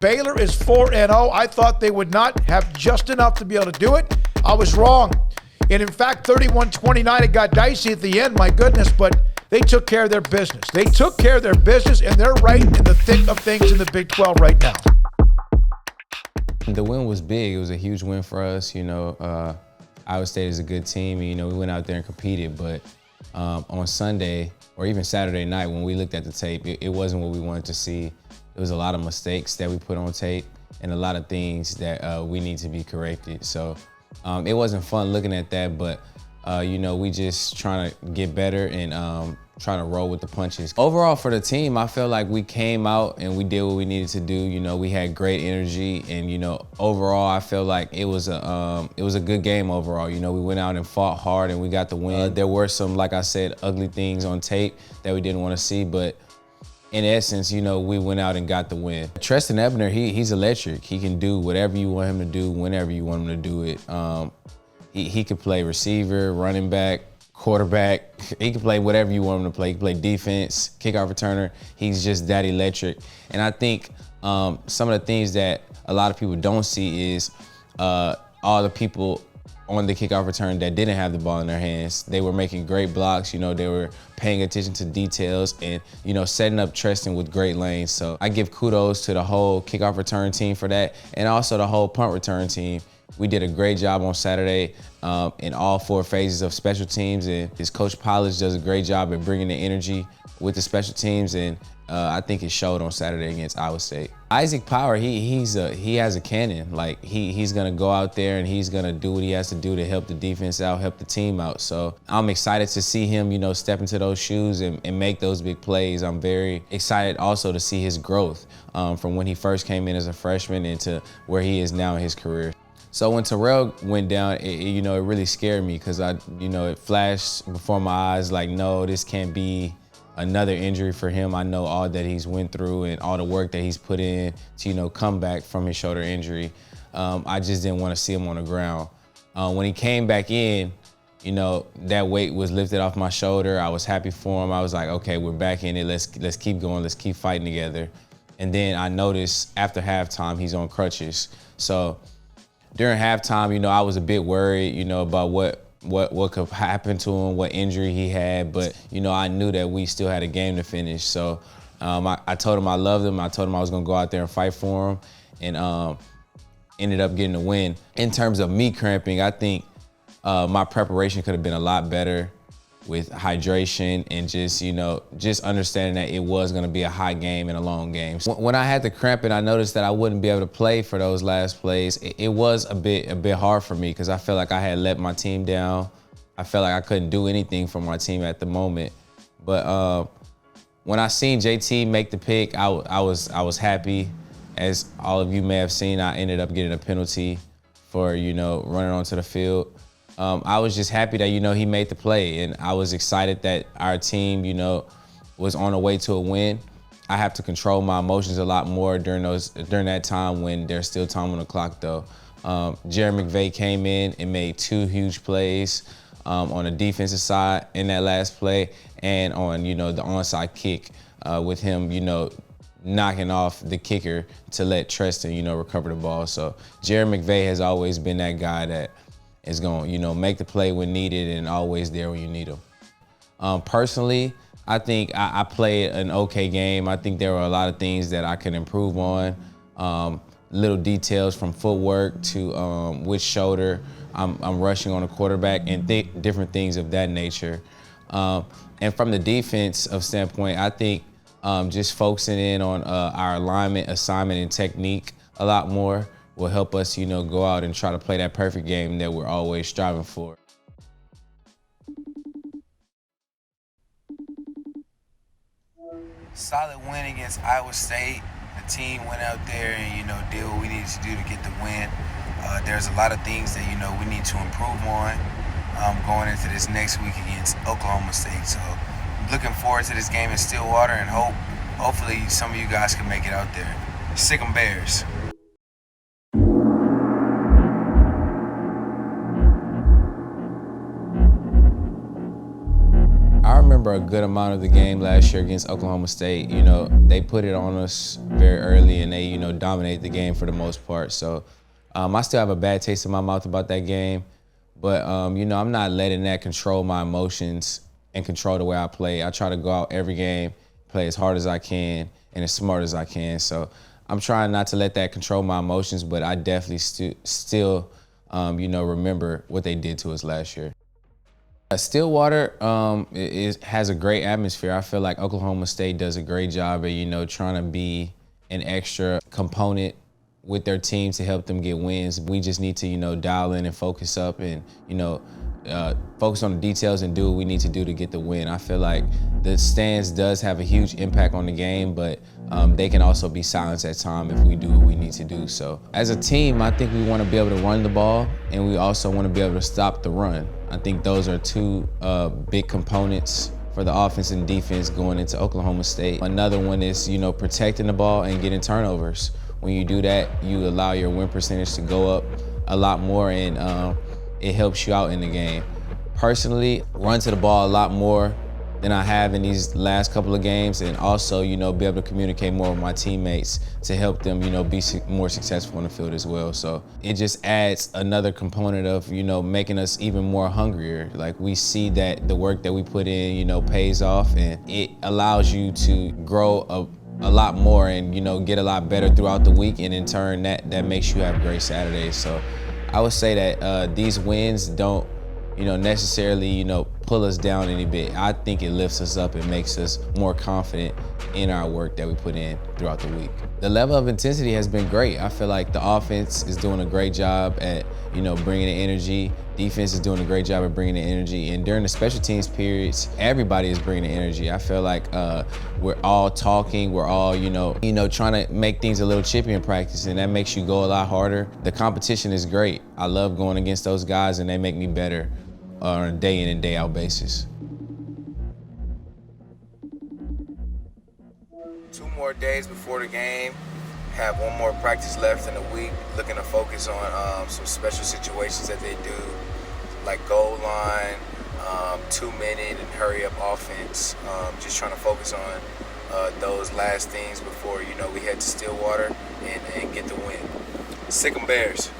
Baylor is 4-0. I thought they would not have just enough to be able to do it. I was wrong. And in fact, 31-29, it got dicey at the end, my goodness, but they took care of their business. They took care of their business, and they're right in the thick of things in the Big 12 right now. The win was big. It was a huge win for us. Iowa State is a good team. We went out there and competed, but on Sunday or even Saturday night when we looked at the tape, it wasn't what we wanted to see. There was a lot of mistakes that we put on tape and a lot of things that we need to be corrected. So it wasn't fun looking at that, but we just trying to get better and trying to roll with the punches. Overall for the team, I feel like we came out and we did what we needed to do. We had great energy, and overall I feel like it was a good game overall. We went out and fought hard and we got the win. There were some, like I said, ugly things on tape that we didn't want to see, but in essence, we went out and got the win. Treston Ebner, he's electric. He can do whatever you want him to do, whenever you want him to do it. He could play receiver, running back, quarterback. He can play whatever you want him to play. He can play defense, kickoff returner. He's just that electric. And I think some of the things that a lot of people don't see is all the people on the kickoff return that didn't have the ball in their hands. They were making great blocks. They were paying attention to details and, setting up Treston with great lanes. So I give kudos to the whole kickoff return team for that, and also the whole punt return team. We did a great job on Saturday in all 4 phases of special teams, and his coach Polish does a great job at bringing the energy with the special teams, and I think it showed on Saturday against Iowa State. Isaac Power, he has a cannon. Like he's gonna go out there and he's gonna do what he has to do to help the defense out, help the team out. So I'm excited to see him, step into those shoes and make those big plays. I'm very excited also to see his growth from when he first came in as a freshman into where he is now in his career. So when Terrell went down, it really scared me because it flashed before my eyes like, no, this can't be another injury for him. I know all that he's went through and all the work that he's put in to, come back from his shoulder injury. I just didn't want to see him on the ground. When he came back in, that weight was lifted off my shoulder. I was happy for him. I was like, okay, we're back in it. Let's keep going. Let's keep fighting together. And then I noticed after halftime, he's on crutches. So during halftime, I was a bit worried, about what could happen to him, what injury he had. But, I knew that we still had a game to finish. So I told him I loved him. I told him I was going to go out there and fight for him, and ended up getting the win. In terms of me cramping, I think my preparation could have been a lot better with hydration and just understanding that it was going to be a high game and a long game. So when I had the cramping, I noticed that I wouldn't be able to play for those last plays. It was a bit hard for me because I felt like I had let my team down. I felt like I couldn't do anything for my team at the moment. But when I seen JT make the pick, I was happy. As all of you may have seen, I ended up getting a penalty for running onto the field. I was just happy that, he made the play, and I was excited that our team, was on the way to a win. I have to control my emotions a lot more during that time when there's still time on the clock though. Jerry McVay came in and made 2 huge plays on the defensive side in that last play and on, the onside kick with him, knocking off the kicker to let Treston, recover the ball. So Jerry McVay has always been that guy that is going to, make the play when needed and always there when you need him. Personally, I think I played an okay game. I think there were a lot of things that I could improve on. Little details from footwork to which shoulder I'm rushing on a quarterback and different things of that nature. And from the defensive standpoint, I think just focusing in on our alignment, assignment, and technique a lot more will help us, go out and try to play that perfect game that we're always striving for. Solid win against Iowa State. The team went out there and, did what we needed to do to get the win. There's a lot of things that, we need to improve on going into this next week against Oklahoma State. So looking forward to this game in Stillwater and hopefully some of you guys can make it out there. Sick 'em Bears. I remember remember a good amount of the game last year against Oklahoma State. You know, they put it on us very early and they, you know, dominated the game for the most part. So I still have a bad taste in my mouth about that game. But, you know, I'm not letting that control my emotions and control the way I play. I try to go out every game, play as hard as I can and as smart as I can. So I'm trying not to let that control my emotions, but I definitely still, you know, remember what they did to us last year. Stillwater has a great atmosphere. I feel like Oklahoma State does a great job at, you know, trying to be an extra component with their team to help them get wins. We just need to, you know, dial in and focus up and, you know, focus on the details and do what we need to do to get the win. I feel like the stands does have a huge impact on the game, but they can also be silenced at times if we do what we need to do. So as a team, I think we want to be able to run the ball and we also want to be able to stop the run. I think those are two big components for the offense and defense going into Oklahoma State. Another one is, you know, protecting the ball and getting turnovers. When you do that, you allow your win percentage to go up a lot more and it helps you out in the game. Personally, run to the ball a lot more than I have in these last couple of games and also, you know, be able to communicate more with my teammates to help them, you know, be more successful on the field as well. So it just adds another component of, you know, making us even more hungrier. Like we see that the work that we put in, you know, pays off and it allows you to grow a lot more and, you know, get a lot better throughout the week and in turn that makes you have great Saturdays. So I would say that these wins don't, you know, necessarily, you know, pull us down any bit. I think it lifts us up and makes us more confident in our work that we put in throughout the week. The level of intensity has been great. I feel like the offense is doing a great job at, you know, bringing the energy. Defense is doing a great job at bringing the energy. And during the special teams periods, everybody is bringing the energy. I feel like we're all talking. We're all, you know, trying to make things a little chippy in practice, and that makes you go a lot harder. The competition is great. I love going against those guys, and they make me better on a day in and day out basis. 2 more days before the game. Have 1 more practice left in the week. Looking to focus on some special situations that they do, like goal line, 2-minute and hurry up offense. Just trying to focus on those last things before, you know, we head to Stillwater and get the win. Sick 'em Bears.